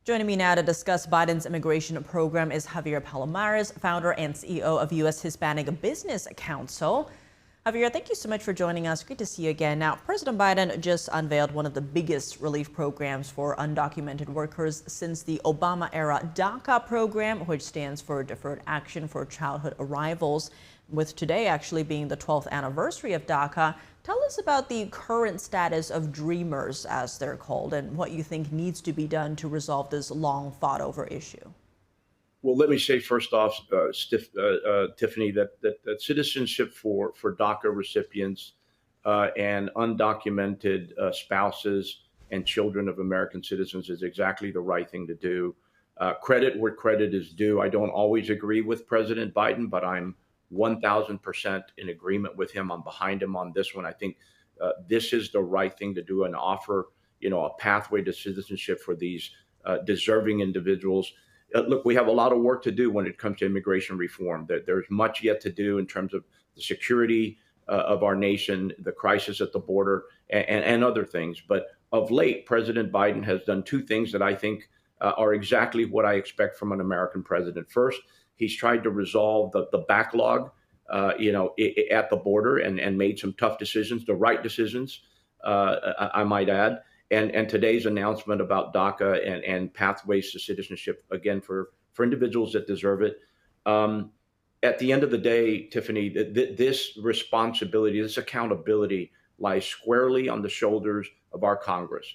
Joining me now to discuss Biden's immigration program is Javier Palomarez, founder and CEO of U.S. Hispanic Business Council. Javier, thank you so much for joining us. Great to see you again. Now, President Biden just unveiled one of the biggest relief programs for undocumented workers since the Obama-era DACA program, which stands for Deferred Action for Childhood Arrivals. With today actually being the 12th anniversary of DACA, tell us about the current status of Dreamers, as they're called, and what you think needs to be done to resolve this long fought over issue. Well, let me say first off, Tiffany, that citizenship for DACA recipients and undocumented spouses and children of American citizens is exactly the right thing to do. Credit where credit is due. I don't always agree with President Biden, but I'm 1,000% in agreement with him. I'm behind him on this one. I think this is the right thing to do and offer, a pathway to citizenship for these deserving individuals. Look, we have a lot of work to do when it comes to immigration reform. There's much yet to do in terms of the security of our nation, the crisis at the border, and other things. But of late, President Biden has done two things that I think are exactly what I expect from an American president. First, he's tried to resolve the backlog, at the border and made some tough decisions, the right decisions, I might add. And today's announcement about DACA and pathways to citizenship, again, for individuals that deserve it. At the end of the day, Tiffany, this responsibility, this accountability lies squarely on the shoulders of our Congress.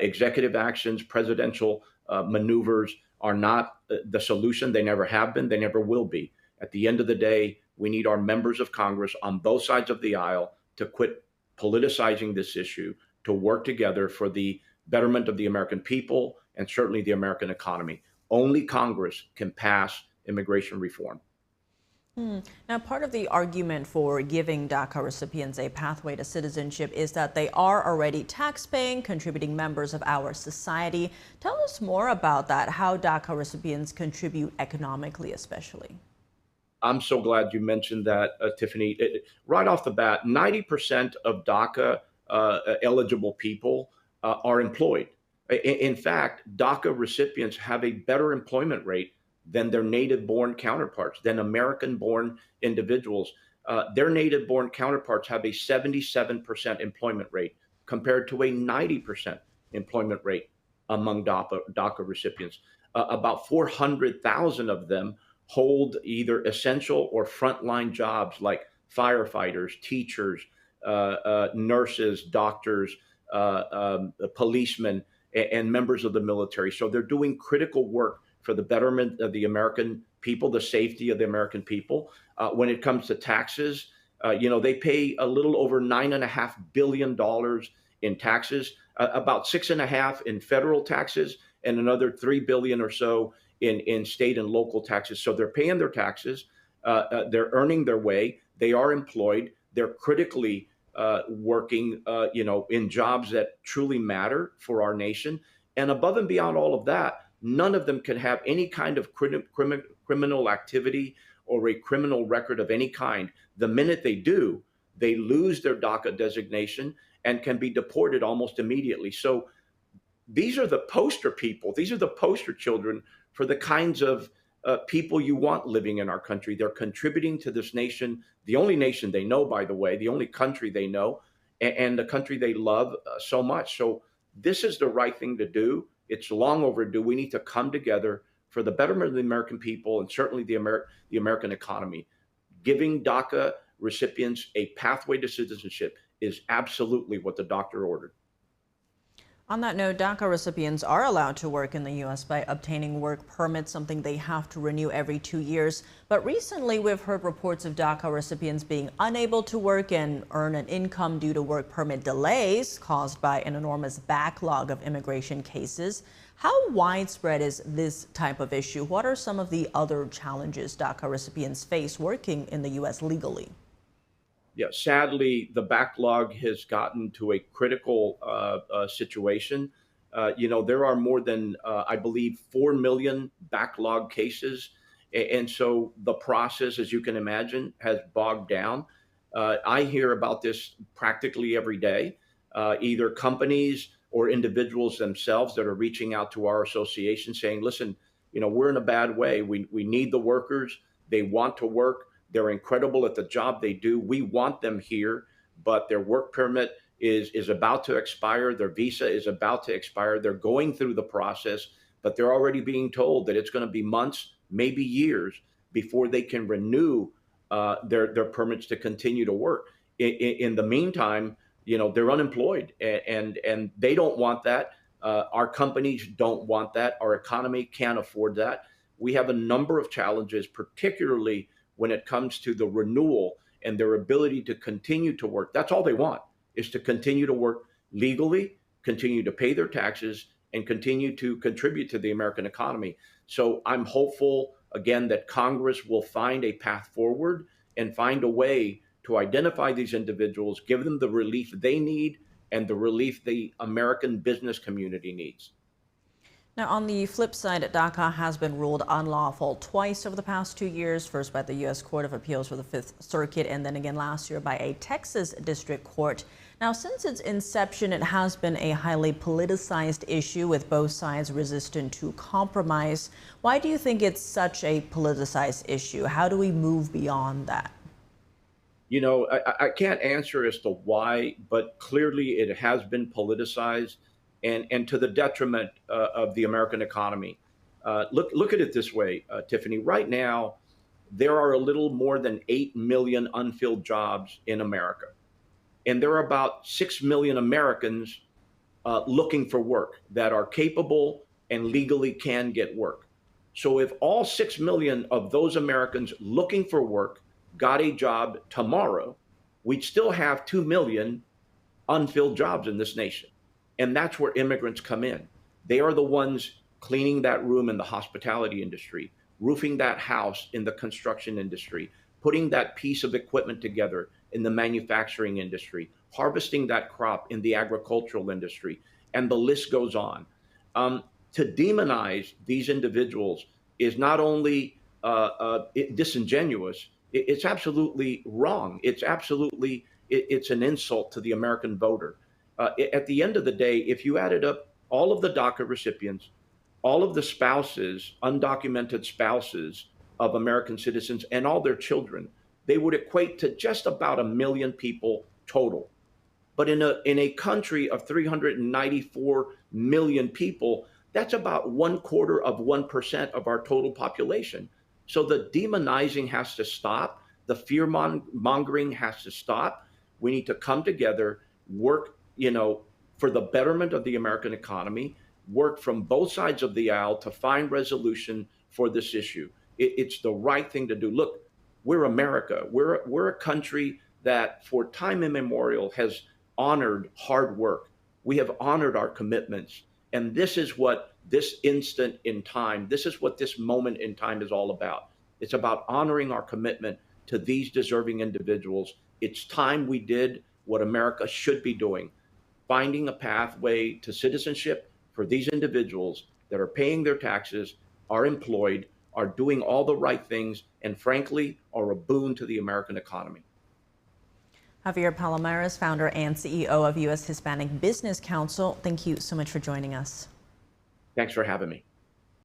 Executive actions, presidential maneuvers are not the solution. They never have been. They never will be. At the end of the day, we need our members of Congress on both sides of the aisle to quit politicizing this issue, to work together for the betterment of the American people and certainly the American economy. Only Congress can pass immigration reform. Now, part of the argument for giving DACA recipients a pathway to citizenship is that they are already tax-paying, contributing members of our society. Tell us more about that, how DACA recipients contribute economically, especially. I'm so glad you mentioned that, Tiffany. Right off the bat, 90% of DACA eligible people are employed. In fact, DACA recipients have a better employment rate than their native-born counterparts, than American-born individuals. Their native-born counterparts have a 77% employment rate compared to a 90% employment rate among DACA recipients. About 400,000 of them hold either essential or frontline jobs like firefighters, teachers, nurses, doctors, policemen, and members of the military. So they're doing critical work for the betterment of the American people, the safety of the American people. When it comes to taxes, they pay a little over $9.5 billion in taxes, about 6.5 in federal taxes, and another $3 billion or so in state and local taxes. So they're paying their taxes, they're earning their way, they are employed, they're critically working, in jobs that truly matter for our nation. And above and beyond all of that, none of them can have any kind of criminal activity or a criminal record of any kind. The minute they do, they lose their DACA designation and can be deported almost immediately. So these are the poster people. These are the poster children for the kinds of people you want living in our country. They're contributing to this nation, the only nation they know, by the way, the only country they know, and the country they love so much. So this is the right thing to do. It's long overdue. We need to come together for the betterment of the American people and certainly the American economy. Giving DACA recipients a pathway to citizenship is absolutely what the doctor ordered. On that note, DACA recipients are allowed to work in the U.S. by obtaining work permits, something they have to renew every 2 years. But recently, we've heard reports of DACA recipients being unable to work and earn an income due to work permit delays caused by an enormous backlog of immigration cases. How widespread is this type of issue? What are some of the other challenges DACA recipients face working in the U.S. legally? Yeah, sadly, the backlog has gotten to a critical situation. There are more than, I believe, 4 million backlog cases. And so the process, as you can imagine, has bogged down. I hear about this practically every day. Either companies or individuals themselves that are reaching out to our association saying, listen, we're in a bad way. We need the workers. They want to work. They're incredible at the job they do. We want them here, but their work permit is about to expire. Their visa is about to expire. They're going through the process, but they're already being told that it's going to be months, maybe years, before they can renew their permits to continue to work. In the meantime, they're unemployed, and they don't want that. Our companies don't want that. Our economy can't afford that. We have a number of challenges, particularly when it comes to the renewal and their ability to continue to work. That's all they want, is to continue to work legally, continue to pay their taxes, and continue to contribute to the American economy. So I'm hopeful, again, that Congress will find a path forward and find a way to identify these individuals, give them the relief they need and the relief the American business community needs. Now, on the flip side, DACA has been ruled unlawful twice over the past 2 years, first by the U.S. Court of Appeals for the Fifth Circuit, and then again last year by a Texas district court. Now, since its inception, it has been a highly politicized issue with both sides resistant to compromise. Why do you think it's such a politicized issue? How do we move beyond that? I can't answer as to why, but clearly it has been politicized and to the detriment of the American economy. Look at it this way, Tiffany. Right now, there are a little more than 8 million unfilled jobs in America. And there are about 6 million Americans looking for work that are capable and legally can get work. So if all 6 million of those Americans looking for work got a job tomorrow, we'd still have 2 million unfilled jobs in this nation. And that's where immigrants come in. They are the ones cleaning that room in the hospitality industry, roofing that house in the construction industry, putting that piece of equipment together in the manufacturing industry, harvesting that crop in the agricultural industry, and the list goes on. To demonize these individuals is not only disingenuous, it's absolutely wrong. It's an insult to the American voter. At the end of the day, if you added up all of the DACA recipients, all of the spouses, undocumented spouses of American citizens, and all their children, they would equate to just about 1 million people total. But in a country of 394 million people, that's about 0.25% of our total population. So the demonizing has to stop. The fear mongering has to stop. We need to come together, work, for the betterment of the American economy, work from both sides of the aisle to find resolution for this issue. It's the right thing to do. Look, we're America. We're a country that for time immemorial has honored hard work. We have honored our commitments. And this is what this instant in time, this is what this moment in time is all about. It's about honoring our commitment to these deserving individuals. It's time we did what America should be doing, finding a pathway to citizenship for these individuals that are paying their taxes, are employed, are doing all the right things, and frankly, are a boon to the American economy. Javier Palomarez, founder and CEO of U.S. Hispanic Business Council, thank you so much for joining us. Thanks for having me.